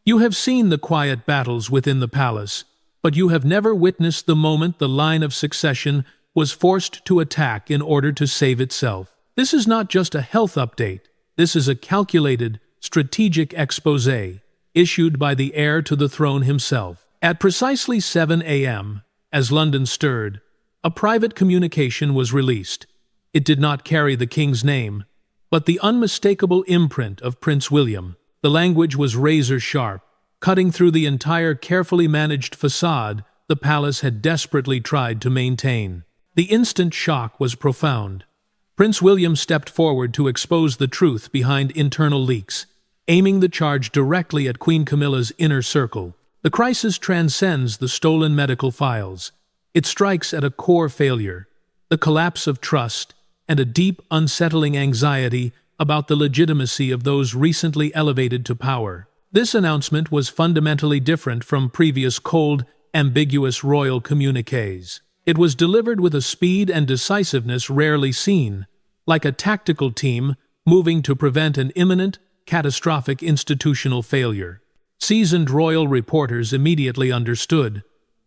You have seen the quiet battles within the palace, but you have never witnessed the moment the line of succession was forced to attack in order to save itself. This is not just a health update. This is a calculated, strategic exposé issued by the heir to the throne himself. At precisely 7 a.m., as London stirred, a private communication was released. It did not carry the king's name, but the unmistakable imprint of Prince William. The language was razor-sharp, cutting through the entire carefully managed facade the palace had desperately tried to maintain. The instant shock was profound. Prince William stepped forward to expose the truth behind internal leaks, aiming the charge directly at Queen Camilla's inner circle. The crisis transcends the stolen medical files. It strikes at a core failure, the collapse of trust, and a deep, unsettling anxiety about the legitimacy of those recently elevated to power. This announcement was fundamentally different from previous cold, ambiguous royal communiques. It was delivered with a speed and decisiveness rarely seen, like a tactical team moving to prevent an imminent, catastrophic institutional failure. Seasoned royal reporters immediately understood.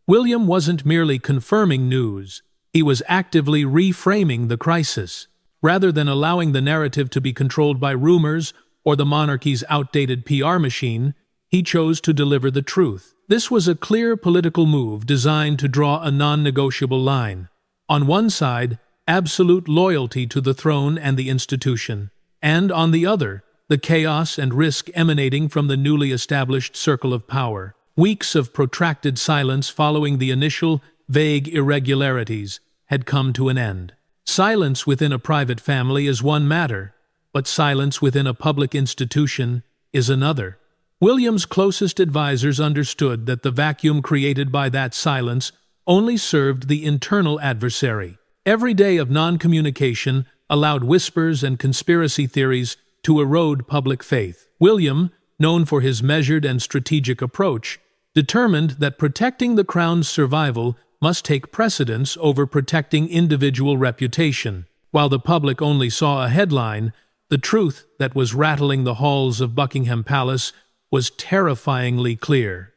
William wasn't merely confirming news, he was actively reframing the crisis. Rather than allowing the narrative to be controlled by rumors or the monarchy's outdated PR machine, he chose to deliver the truth. This was a clear political move designed to draw a non-negotiable line. On one side, absolute loyalty to the throne and the institution, and on the other, the chaos and risk emanating from the newly established circle of power. Weeks of protracted silence following the initial, vague irregularities had come to an end. Silence within a private family is one matter, but silence within a public institution is another. William's closest advisers understood that the vacuum created by that silence only served the internal adversary. Every day of non-communication allowed whispers and conspiracy theories to erode public faith. William, known for his measured and strategic approach, determined that protecting the crown's survival must take precedence over protecting individual reputation. While the public only saw a headline, the truth that was rattling the halls of Buckingham Palace was terrifyingly clear.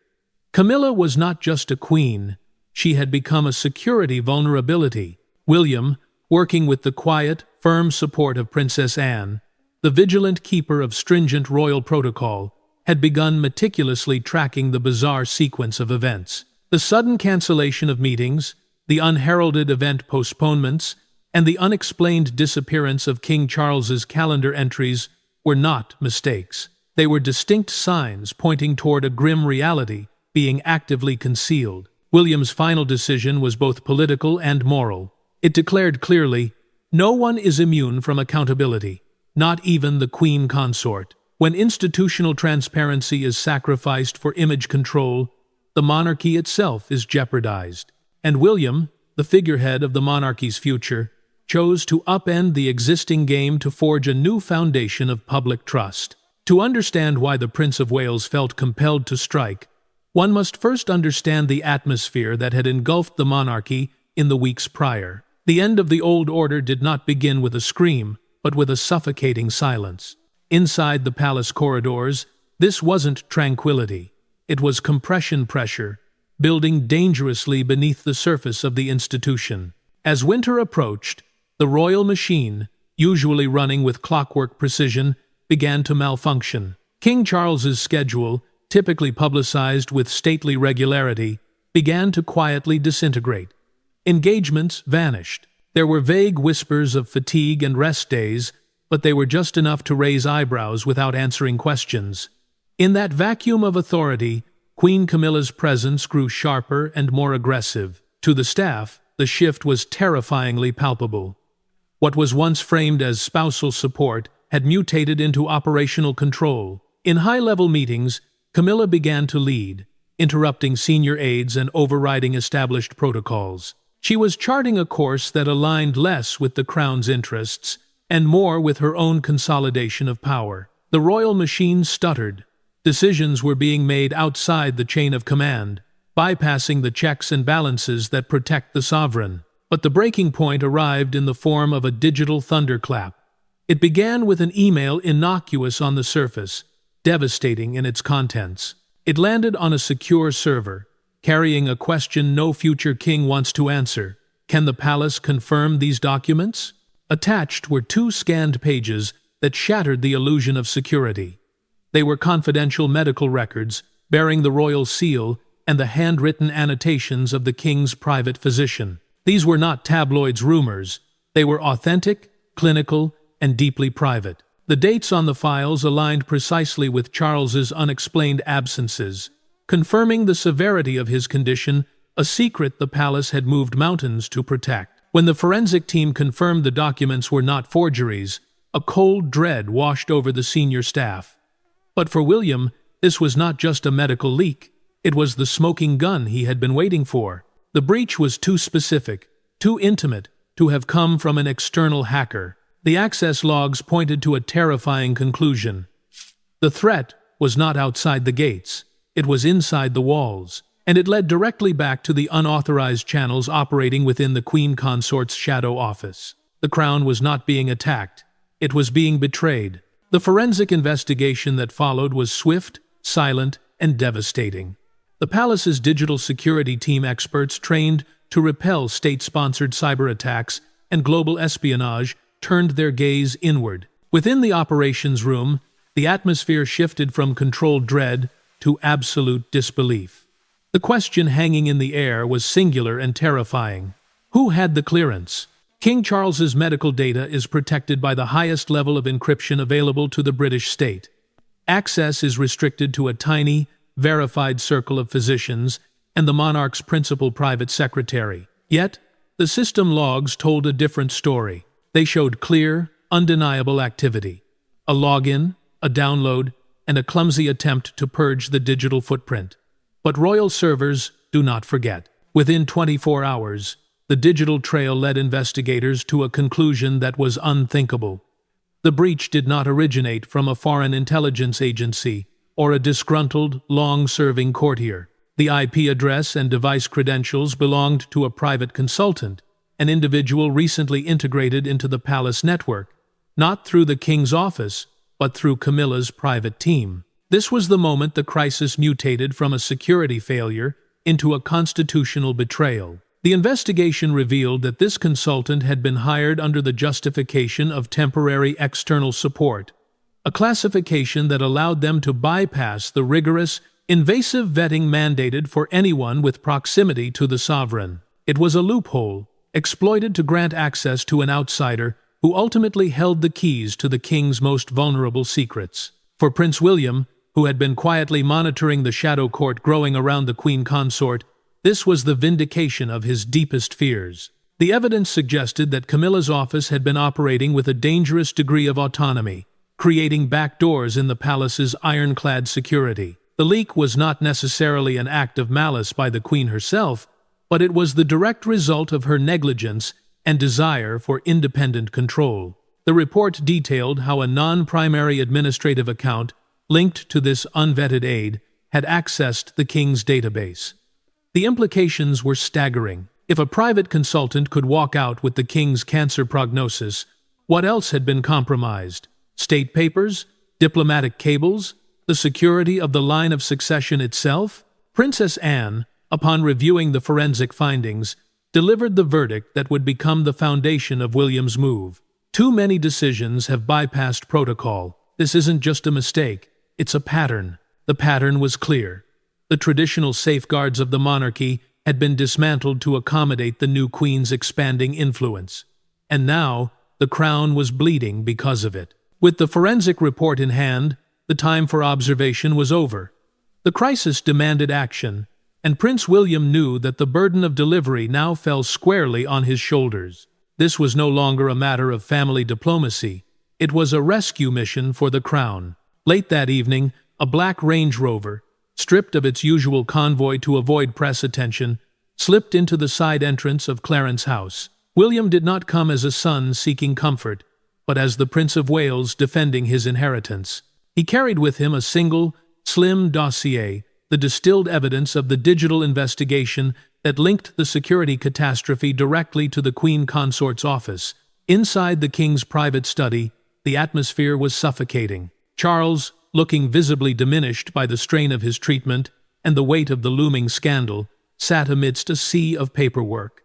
Camilla was not just a queen, she had become a security vulnerability. William, working with the quiet, firm support of Princess Anne, the vigilant keeper of stringent royal protocol, had begun meticulously tracking the bizarre sequence of events. The sudden cancellation of meetings, the unheralded event postponements, and the unexplained disappearance of King Charles's calendar entries were not mistakes. They were distinct signs pointing toward a grim reality being actively concealed. William's final decision was both political and moral. It declared clearly, no one is immune from accountability, not even the Queen Consort. When institutional transparency is sacrificed for image control, the monarchy itself is jeopardized. And William, the figurehead of the monarchy's future, chose to upend the existing game to forge a new foundation of public trust. To understand why the Prince of Wales felt compelled to strike, one must first understand the atmosphere that had engulfed the monarchy in the weeks prior. The end of the old order did not begin with a scream, but with a suffocating silence. Inside the palace corridors, this wasn't tranquility. It was compression pressure, building dangerously beneath the surface of the institution. As winter approached, the royal machine, usually running with clockwork precision, began to malfunction. King Charles's schedule, typically publicized with stately regularity, began to quietly disintegrate. Engagements vanished. There were vague whispers of fatigue and rest days, but they were just enough to raise eyebrows without answering questions. In that vacuum of authority, Queen Camilla's presence grew sharper and more aggressive. To the staff, the shift was terrifyingly palpable. What was once framed as spousal support had mutated into operational control. In high-level meetings, Camilla began to lead, interrupting senior aides and overriding established protocols. She was charting a course that aligned less with the crown's interests and more with her own consolidation of power. The royal machine stuttered. Decisions were being made outside the chain of command, bypassing the checks and balances that protect the sovereign. But the breaking point arrived in the form of a digital thunderclap. It began with an email innocuous on the surface, devastating in its contents. It landed on a secure server, carrying a question no future king wants to answer. Can the palace confirm these documents? Attached were 2 scanned pages that shattered the illusion of security. They were confidential medical records bearing the royal seal and the handwritten annotations of the king's private physician. These were not tabloids' rumors. They were authentic, clinical, and deeply private. The dates on the files aligned precisely with Charles's unexplained absences, confirming the severity of his condition, a secret the palace had moved mountains to protect. When the forensic team confirmed the documents were not forgeries, a cold dread washed over the senior staff. But for William, this was not just a medical leak. It was the smoking gun he had been waiting for. The breach was too specific, too intimate, to have come from an external hacker. The access logs pointed to a terrifying conclusion. The threat was not outside the gates. It was inside the walls, and it led directly back to the unauthorized channels operating within the Queen Consort's shadow office. The crown was not being attacked. It was being betrayed. The forensic investigation that followed was swift, silent, and devastating. The palace's digital security team experts trained to repel state-sponsored cyber attacks and global espionage turned their gaze inward. Within the operations room, the atmosphere shifted from controlled dread to absolute disbelief. The question hanging in the air was singular and terrifying. Who had the clearance? King Charles's medical data is protected by the highest level of encryption available to the British state. Access is restricted to a tiny, verified circle of physicians and the monarch's principal private secretary. Yet, the system logs told a different story. They showed clear, undeniable activity. A login, a download, and a clumsy attempt to purge the digital footprint. But royal servers do not forget. Within 24 hours, the digital trail led investigators to a conclusion that was unthinkable. The breach did not originate from a foreign intelligence agency or a disgruntled, long-serving courtier. The IP address and device credentials belonged to a private consultant, an individual recently integrated into the palace network, not through the king's office, but through Camilla's private team. This was the moment the crisis mutated from a security failure into a constitutional betrayal. The investigation revealed that this consultant had been hired under the justification of temporary external support, a classification that allowed them to bypass the rigorous, invasive vetting mandated for anyone with proximity to the sovereign. It was a loophole, exploited to grant access to an outsider who ultimately held the keys to the king's most vulnerable secrets. For Prince William, who had been quietly monitoring the shadow court growing around the Queen Consort, this was the vindication of his deepest fears. The evidence suggested that Camilla's office had been operating with a dangerous degree of autonomy, creating backdoors in the palace's ironclad security. The leak was not necessarily an act of malice by the Queen herself, but it was the direct result of her negligence and desire for independent control. The report detailed how a non-primary administrative account linked to this unvetted aid had accessed the king's database. The implications were staggering. If a private consultant could walk out with the king's cancer prognosis, what else had been compromised? State papers? Diplomatic cables? The security of the line of succession itself? Princess Anne, upon reviewing the forensic findings, delivered the verdict that would become the foundation of William's move. Too many decisions have bypassed protocol. This isn't just a mistake, it's a pattern. The pattern was clear. The traditional safeguards of the monarchy had been dismantled to accommodate the new queen's expanding influence. And now, the crown was bleeding because of it. With the forensic report in hand, the time for observation was over. The crisis demanded action, and Prince William knew that the burden of delivery now fell squarely on his shoulders. This was no longer a matter of family diplomacy. It was a rescue mission for the crown. Late that evening, a black Range Rover, stripped of its usual convoy to avoid press attention, slipped into the side entrance of Clarence House. William did not come as a son seeking comfort, but as the Prince of Wales defending his inheritance. He carried with him a single, slim dossier, the distilled evidence of the digital investigation that linked the security catastrophe directly to the Queen Consort's office. Inside the king's private study, the atmosphere was suffocating. Charles, looking visibly diminished by the strain of his treatment and the weight of the looming scandal, sat amidst a sea of paperwork.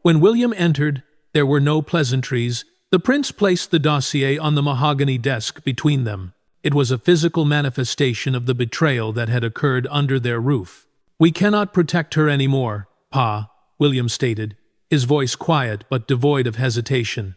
When William entered, there were no pleasantries. The prince placed the dossier on the mahogany desk between them. It was a physical manifestation of the betrayal that had occurred under their roof. "We cannot protect her anymore, Pa," William stated, his voice quiet but devoid of hesitation.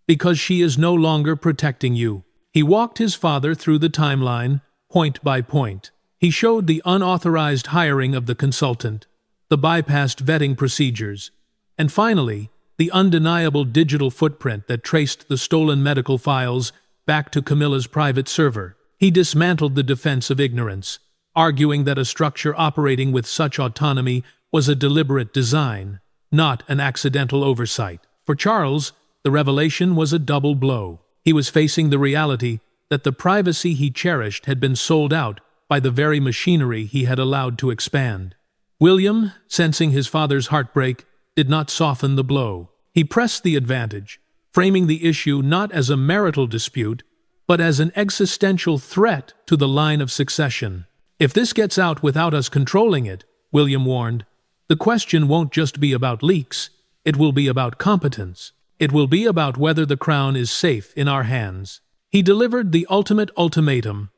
"Because she is no longer protecting you." He walked his father through the timeline, point by point. He showed the unauthorized hiring of the consultant, the bypassed vetting procedures, and finally, the undeniable digital footprint that traced the stolen medical files back to Camilla's private server. He dismantled the defense of ignorance, arguing that a structure operating with such autonomy was a deliberate design, not an accidental oversight. For Charles, the revelation was a double blow. He was facing the reality that the privacy he cherished had been sold out by the very machinery he had allowed to expand. William, sensing his father's heartbreak, did not soften the blow. He pressed the advantage, framing the issue not as a marital dispute, but as an existential threat to the line of succession. "If this gets out without us controlling it," William warned, "the question won't just be about leaks, it will be about competence. It will be about whether the crown is safe in our hands." He delivered the ultimate ultimatum.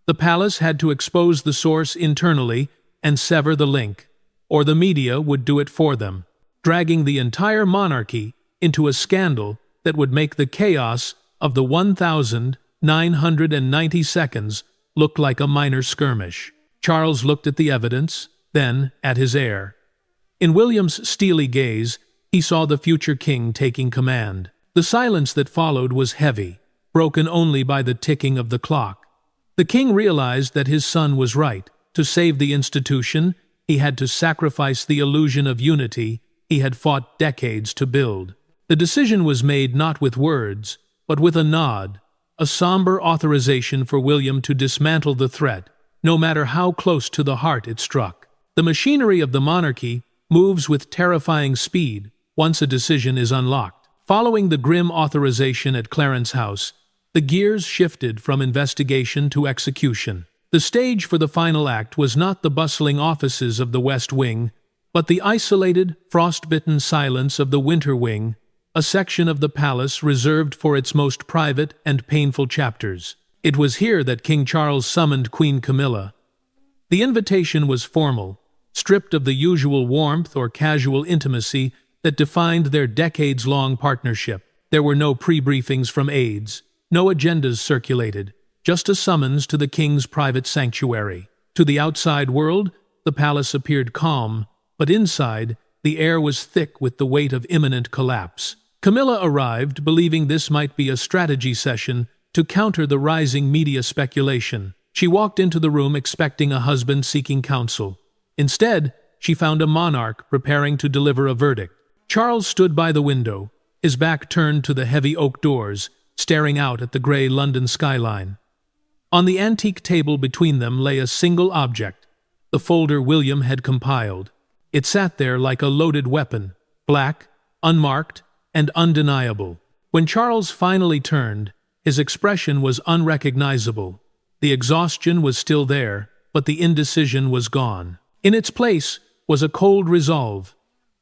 The palace had to expose the source internally and sever the link, or the media would do it for them, dragging the entire monarchy into a scandal that would make the chaos of the 1,990 seconds look like a minor skirmish. Charles looked at the evidence, then at his heir. In William's steely gaze, he saw the future king taking command. The silence that followed was heavy, broken only by the ticking of the clock. The king realized that his son was right. To save the institution, he had to sacrifice the illusion of unity he had fought decades to build. The decision was made not with words, but with a nod, a somber authorization for William to dismantle the threat, no matter how close to the heart it struck. The machinery of the monarchy moves with terrifying speed once a decision is unlocked. Following the grim authorization at Clarence House, the gears shifted from investigation to execution. The stage for the final act was not the bustling offices of the West Wing, but the isolated, frost-bitten silence of the Winter Wing, a section of the palace reserved for its most private and painful chapters. It was here that King Charles summoned Queen Camilla. The invitation was formal, stripped of the usual warmth or casual intimacy that defined their decades-long partnership. There were no pre-briefings from aides, no agendas circulated, just a summons to the king's private sanctuary. To the outside world, the palace appeared calm, but inside, the air was thick with the weight of imminent collapse. Camilla arrived, believing this might be a strategy session to counter the rising media speculation. She walked into the room expecting a husband seeking counsel. Instead, she found a monarch preparing to deliver a verdict. Charles stood by the window, his back turned to the heavy oak doors, staring out at the grey London skyline. On the antique table between them lay a single object, the folder William had compiled. It sat there like a loaded weapon, black, unmarked, and undeniable. When Charles finally turned, his expression was unrecognizable. The exhaustion was still there, but the indecision was gone. In its place was a cold resolve,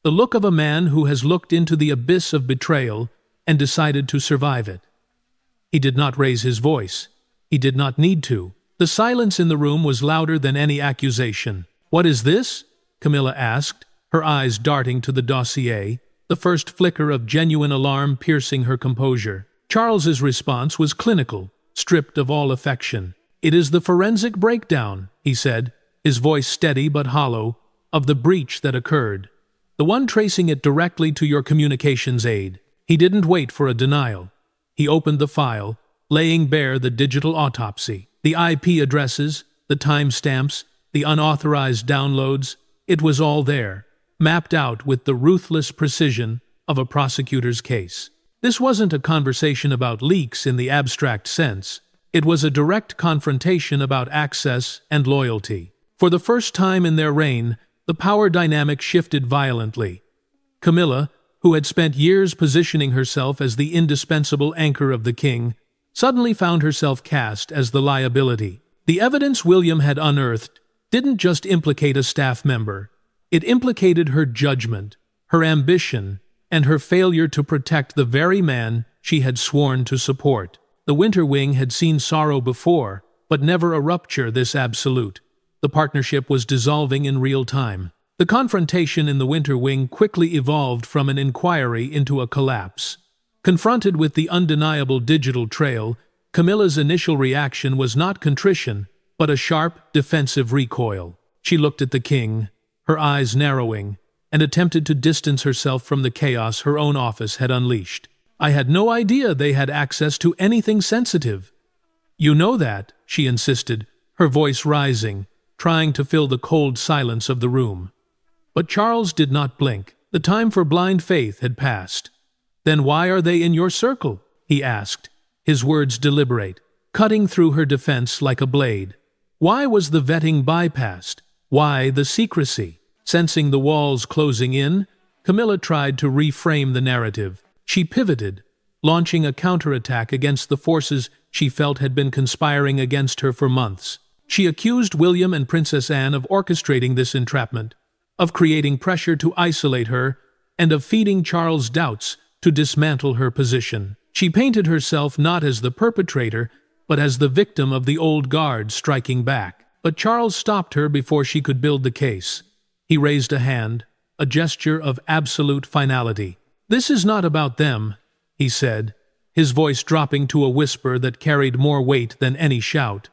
the look of a man who has looked into the abyss of betrayal and decided to survive it. He did not raise his voice. He did not need to. The silence in the room was louder than any accusation. "What is this?" Camilla asked, her eyes darting to the dossier, the first flicker of genuine alarm piercing her composure. Charles's response was clinical, stripped of all affection. "It is the forensic breakdown," he said, his voice steady but hollow, "of the breach that occurred. The one tracing it directly to your communications aide." He didn't wait for a denial. He opened the file, laying bare the digital autopsy, the IP addresses, the timestamps, the unauthorized downloads. It was all there, mapped out with the ruthless precision of a prosecutor's case. This wasn't a conversation about leaks in the abstract sense. It was a direct confrontation about access and loyalty. For the first time in their reign, the power dynamic shifted violently. Camilla, who had spent years positioning herself as the indispensable anchor of the king, suddenly found herself cast as the liability. The evidence William had unearthed didn't just implicate a staff member. It implicated her judgment, her ambition, and her failure to protect the very man she had sworn to support. The Winter Wing had seen sorrow before, but never a rupture this absolute. The partnership was dissolving in real time. The confrontation in the Winter Wing quickly evolved from an inquiry into a collapse. Confronted with the undeniable digital trail, Camilla's initial reaction was not contrition, but a sharp, defensive recoil. She looked at the king, her eyes narrowing, and attempted to distance herself from the chaos her own office had unleashed. "I had no idea they had access to anything sensitive." "You know that," she insisted, her voice rising, trying to fill the cold silence of the room. But Charles did not blink. The time for blind faith had passed. "Then why are they in your circle?" he asked, his words deliberate, cutting through her defense like a blade. Why was the vetting bypassed? Why the secrecy? Sensing the walls closing in, Camilla tried to reframe the narrative. She pivoted, launching a counterattack against the forces she felt had been conspiring against her for months. She accused William and Princess Anne of orchestrating this entrapment, of creating pressure to isolate her, and of feeding Charles doubts to dismantle her position. She painted herself not as the perpetrator, but as the victim of the old guard striking back. But Charles stopped her before she could build the case. He raised a hand, a gesture of absolute finality. "This is not about them," he said, his voice dropping to a whisper that carried more weight than any shout.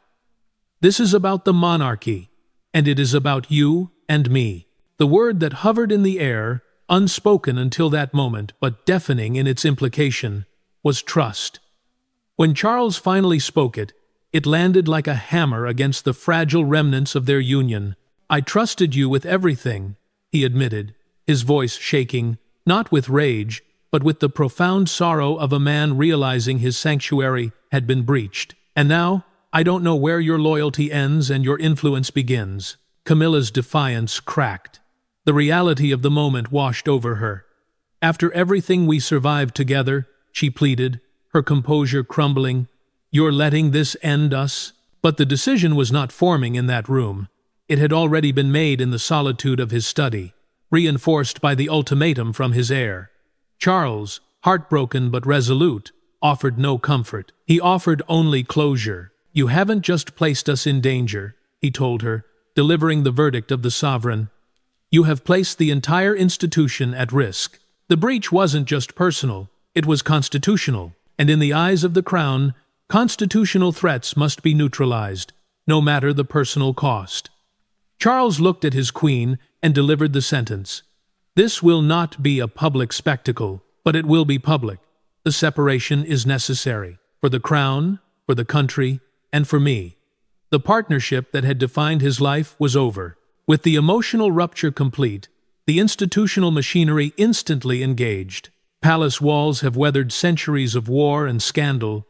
"This is about the monarchy, and it is about you and me." The word that hovered in the air, unspoken until that moment, but deafening in its implication, was trust. When Charles finally spoke it, it landed like a hammer against the fragile remnants of their union. "I trusted you with everything," he admitted, his voice shaking, not with rage, but with the profound sorrow of a man realizing his sanctuary had been breached. "And now, I don't know where your loyalty ends and your influence begins." Camilla's defiance cracked. The reality of the moment washed over her. "After everything we survived together," she pleaded, her composure crumbling, "you're letting this end us?" But the decision was not forming in that room. It had already been made in the solitude of his study, reinforced by the ultimatum from his heir. Charles, heartbroken but resolute, offered no comfort. He offered only closure. "You haven't just placed us in danger," he told her, delivering the verdict of the sovereign. "You have placed the entire institution at risk." The breach wasn't just personal, it was constitutional, and in the eyes of the Crown, constitutional threats must be neutralized, no matter the personal cost. Charles looked at his queen and delivered the sentence. "This will not be a public spectacle, but it will be public. The separation is necessary, for the Crown, for the country, and for me." The partnership that had defined his life was over. With the emotional rupture complete, the institutional machinery instantly engaged. Palace walls have weathered centuries of war and scandal,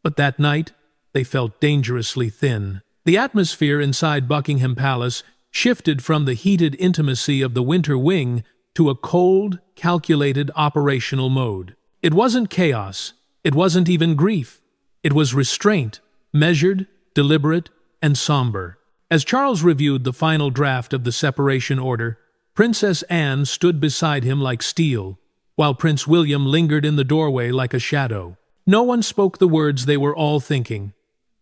but that night they felt dangerously thin. The atmosphere inside Buckingham Palace shifted from the heated intimacy of the Winter Wing to a cold, calculated operational mode. It wasn't chaos, it wasn't even grief. It was restraint, measured, deliberate, and somber. As Charles reviewed the final draft of the separation order, Princess Anne stood beside him like steel, while Prince William lingered in the doorway like a shadow. No one spoke the words they were all thinking.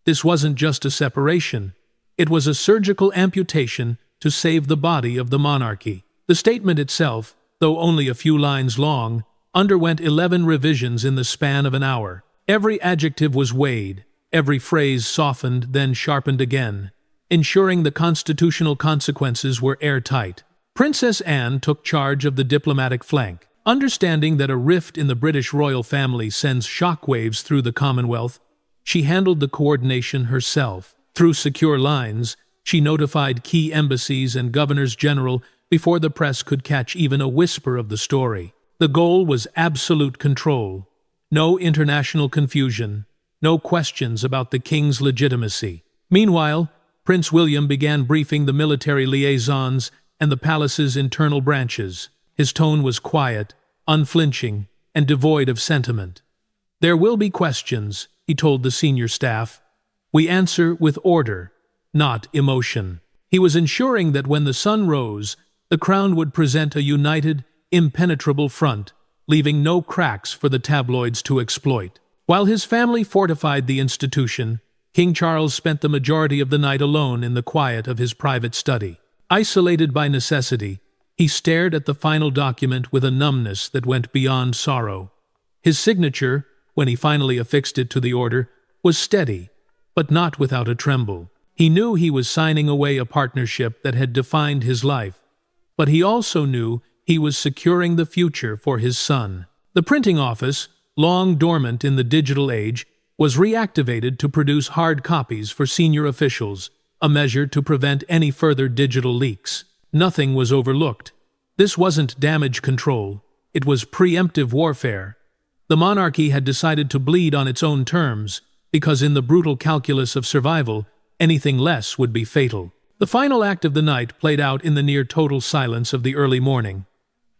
This wasn't just a separation. It was a surgical amputation to save the body of the monarchy. The statement itself, though only a few lines long, underwent 11 revisions in the span of an hour. Every adjective was weighed, every phrase softened, then sharpened again, ensuring the constitutional consequences were airtight. Princess Anne took charge of the diplomatic flank. Understanding that a rift in the British royal family sends shockwaves through the Commonwealth, she handled the coordination herself. Through secure lines, she notified key embassies and governors-general before the press could catch even a whisper of the story. The goal was absolute control. No international confusion, no questions about the king's legitimacy. Meanwhile, Prince William began briefing the military liaisons and the palace's internal branches. His tone was quiet, unflinching, and devoid of sentiment. "There will be questions," he told the senior staff. We answer with order, not emotion. He was ensuring that when the sun rose, the crown would present a united, impenetrable front, leaving no cracks for the tabloids to exploit. While his family fortified the institution, King Charles spent the majority of the night alone in the quiet of his private study. Isolated by necessity, he stared at the final document with a numbness that went beyond sorrow. His signature, when he finally affixed it to the order, was steady, but not without a tremble. He knew he was signing away a partnership that had defined his life, but he also knew he was securing the future for his son. The printing office, long dormant in the digital age, was reactivated to produce hard copies for senior officials, a measure to prevent any further digital leaks. Nothing was overlooked. This wasn't damage control. It was preemptive warfare. The monarchy had decided to bleed on its own terms, because in the brutal calculus of survival, anything less would be fatal. The final act of the night played out in the near-total silence of the early morning.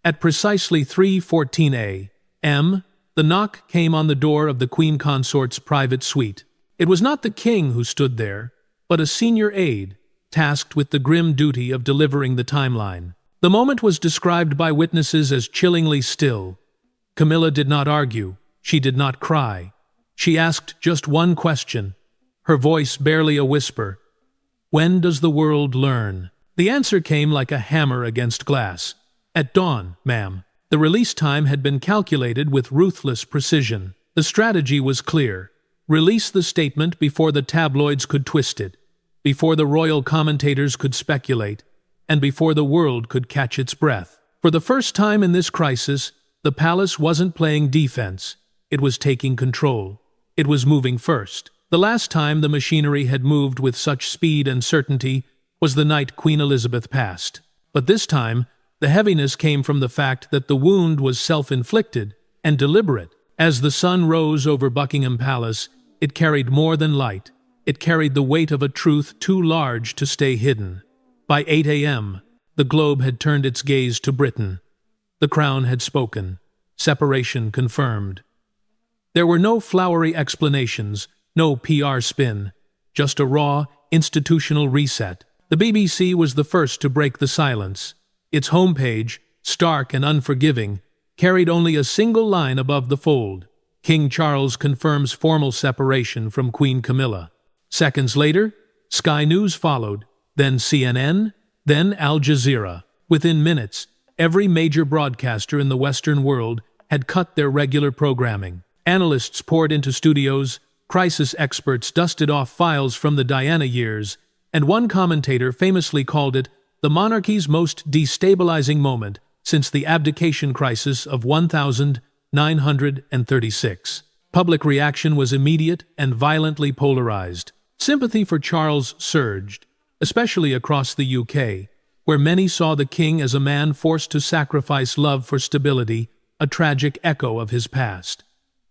At precisely 3:14 a.m., the knock came on the door of the Queen Consort's private suite. It was not the king who stood there, but a senior aide, tasked with the grim duty of delivering the timeline. The moment was described by witnesses as chillingly still. Camilla did not argue. She did not cry. She asked just one question, her voice barely a whisper. When does the world learn? The answer came like a hammer against glass. At dawn, ma'am. The release time had been calculated with ruthless precision. The strategy was clear. Release the statement before the tabloids could twist it, before the royal commentators could speculate, and before the world could catch its breath. For the first time in this crisis, the palace wasn't playing defense. It was taking control. It was moving first. The last time the machinery had moved with such speed and certainty was the night Queen Elizabeth passed. But this time, the heaviness came from the fact that the wound was self-inflicted and deliberate. As the sun rose over Buckingham Palace, it carried more than light. It carried the weight of a truth too large to stay hidden. By 8 a.m., the globe had turned its gaze to Britain. The crown had spoken. Separation confirmed. There were no flowery explanations, no PR spin, just a raw, institutional reset. The BBC was the first to break the silence. Its homepage, stark and unforgiving, carried only a single line above the fold. King Charles confirms formal separation from Queen Camilla. Seconds later, Sky News followed, then CNN, then Al Jazeera. Within minutes, every major broadcaster in the Western world had cut their regular programming. Analysts poured into studios, crisis experts dusted off files from the Diana years, and one commentator famously called it the monarchy's most destabilizing moment since the abdication crisis of 1936. Public reaction was immediate and violently polarized. Sympathy for Charles surged, especially across the UK, where many saw the king as a man forced to sacrifice love for stability, a tragic echo of his past.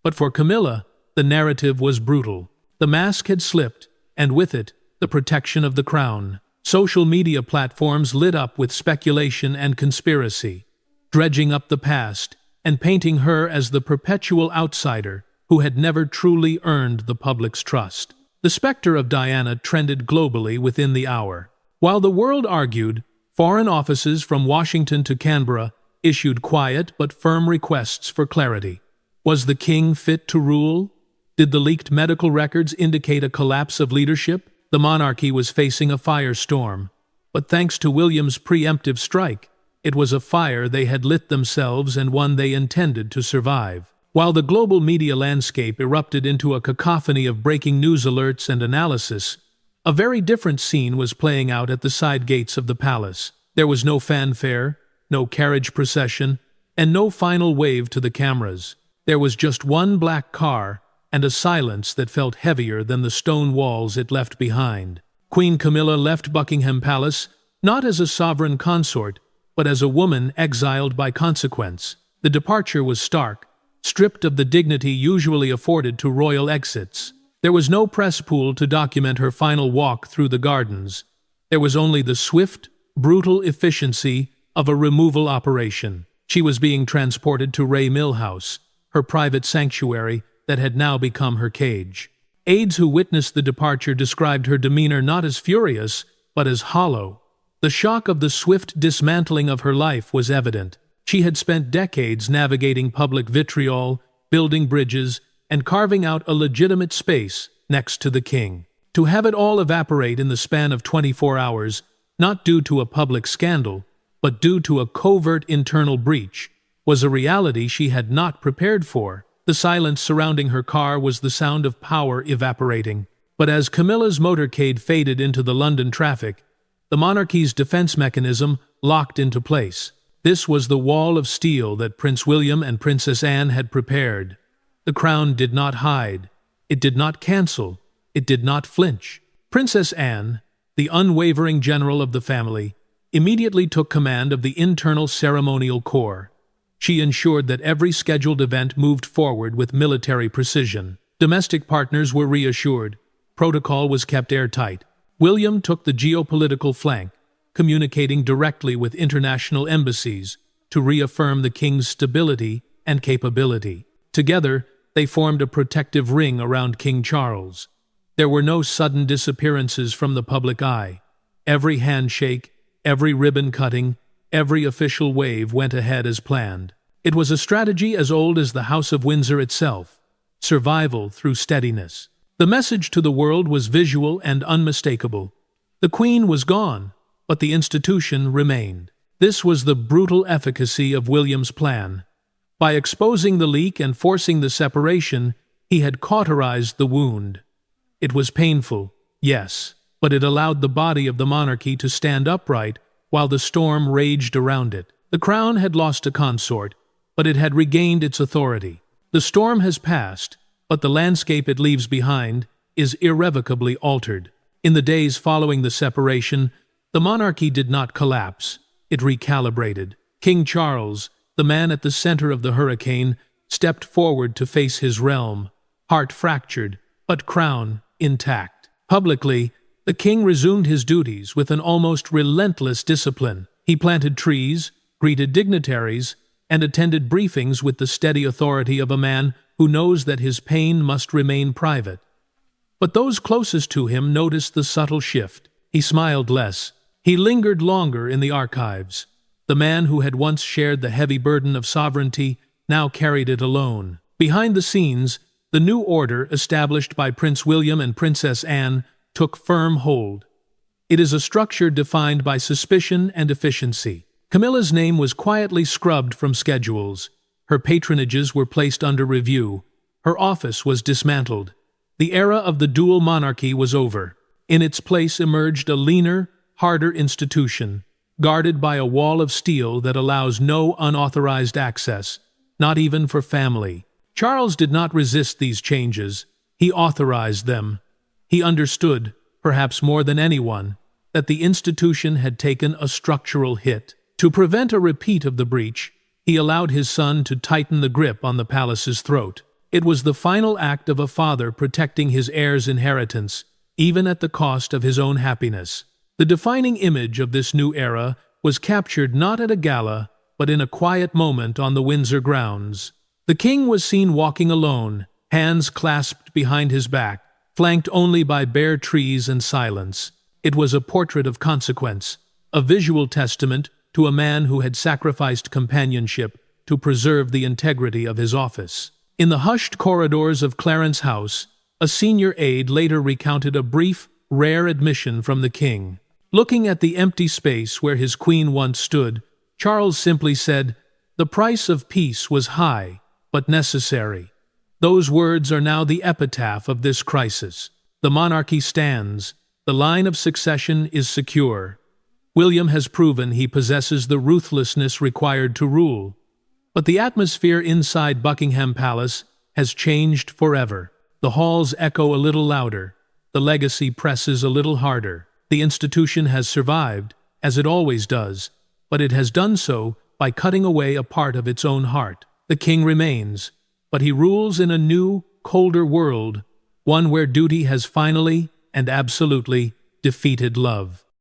But for Camilla, the narrative was brutal. The mask had slipped, and with it, the protection of the crown. Social media platforms lit up with speculation and conspiracy, dredging up the past and painting her as the perpetual outsider who had never truly earned the public's trust. The specter of Diana trended globally within the hour. While the world argued, foreign offices from Washington to Canberra issued quiet but firm requests for clarity. Was the king fit to rule? Did the leaked medical records indicate a collapse of leadership? The monarchy was facing a firestorm, but thanks to William's preemptive strike, it was a fire they had lit themselves and one they intended to survive. While the global media landscape erupted into a cacophony of breaking news alerts and analysis, a very different scene was playing out at the side gates of the palace. There was no fanfare, no carriage procession, and no final wave to the cameras. There was just one black car and a silence that felt heavier than the stone walls it left behind. Queen Camilla left Buckingham Palace not as a sovereign consort, but as a woman exiled by consequence. The departure was stark, stripped of the dignity usually afforded to royal exits. There was no press pool to document her final walk through the gardens. There was only the swift, brutal efficiency of a removal operation. She was being transported to Ray Mill House, her private sanctuary, that had now become her cage. Aides who witnessed the departure described her demeanor not as furious, but as hollow. The shock of the swift dismantling of her life was evident. She had spent decades navigating public vitriol, building bridges, and carving out a legitimate space next to the king. To have it all evaporate in the span of 24 hours, not due to a public scandal, but due to a covert internal breach, was a reality she had not prepared for. The silence surrounding her car was the sound of power evaporating. But as Camilla's motorcade faded into the London traffic, the monarchy's defense mechanism locked into place. This was the wall of steel that Prince William and Princess Anne had prepared. The crown did not hide. It did not cancel. It did not flinch. Princess Anne, the unwavering general of the family, immediately took command of the internal ceremonial corps. She ensured that every scheduled event moved forward with military precision. Domestic partners were reassured. Protocol was kept airtight. William took the geopolitical flank, communicating directly with international embassies to reaffirm the king's stability and capability. Together, they formed a protective ring around King Charles. There were no sudden disappearances from the public eye. Every handshake, every ribbon cutting, every official wave went ahead as planned. It was a strategy as old as the House of Windsor itself: survival through steadiness. The message to the world was visual and unmistakable. The Queen was gone, but the institution remained. This was the brutal efficacy of William's plan. By exposing the leak and forcing the separation, he had cauterized the wound. It was painful, yes, but it allowed the body of the monarchy to stand upright while the storm raged around it. The crown had lost a consort, but it had regained its authority. The storm has passed, but the landscape it leaves behind is irrevocably altered. In the days following the separation, the monarchy did not collapse. It recalibrated. King Charles, the man at the center of the hurricane, stepped forward to face his realm, heart fractured, but crown intact. Publicly, the king resumed his duties with an almost relentless discipline. He planted trees, greeted dignitaries, and attended briefings with the steady authority of a man who knows that his pain must remain private. But those closest to him noticed the subtle shift. He smiled less. He lingered longer in the archives. The man who had once shared the heavy burden of sovereignty now carried it alone. Behind the scenes, the new order established by Prince William and Princess Anne took firm hold. It is a structure defined by suspicion and efficiency. Camilla's name was quietly scrubbed from schedules. Her patronages were placed under review. Her office was dismantled. The era of the dual monarchy was over. In its place emerged a leaner, harder institution, guarded by a wall of steel that allows no unauthorized access, not even for family. Charles did not resist these changes. He authorized them. He understood, perhaps more than anyone, that the institution had taken a structural hit. To prevent a repeat of the breach, he allowed his son to tighten the grip on the palace's throat. It was the final act of a father protecting his heir's inheritance, even at the cost of his own happiness. The defining image of this new era was captured not at a gala, but in a quiet moment on the Windsor grounds. The king was seen walking alone, hands clasped behind his back, flanked only by bare trees and silence. It was a portrait of consequence, a visual testament to a man who had sacrificed companionship to preserve the integrity of his office. In the hushed corridors of Clarence House, a senior aide later recounted a brief, rare admission from the king. Looking at the empty space where his queen once stood, Charles simply said, "The price of peace was high, but necessary." Those words are now the epitaph of this crisis. The monarchy stands. The line of succession is secure. William has proven he possesses the ruthlessness required to rule. But the atmosphere inside Buckingham Palace has changed forever. The halls echo a little louder. The legacy presses a little harder. The institution has survived, as it always does, but it has done so by cutting away a part of its own heart. The king remains, but he rules in a new, colder world, one where duty has finally and absolutely defeated love.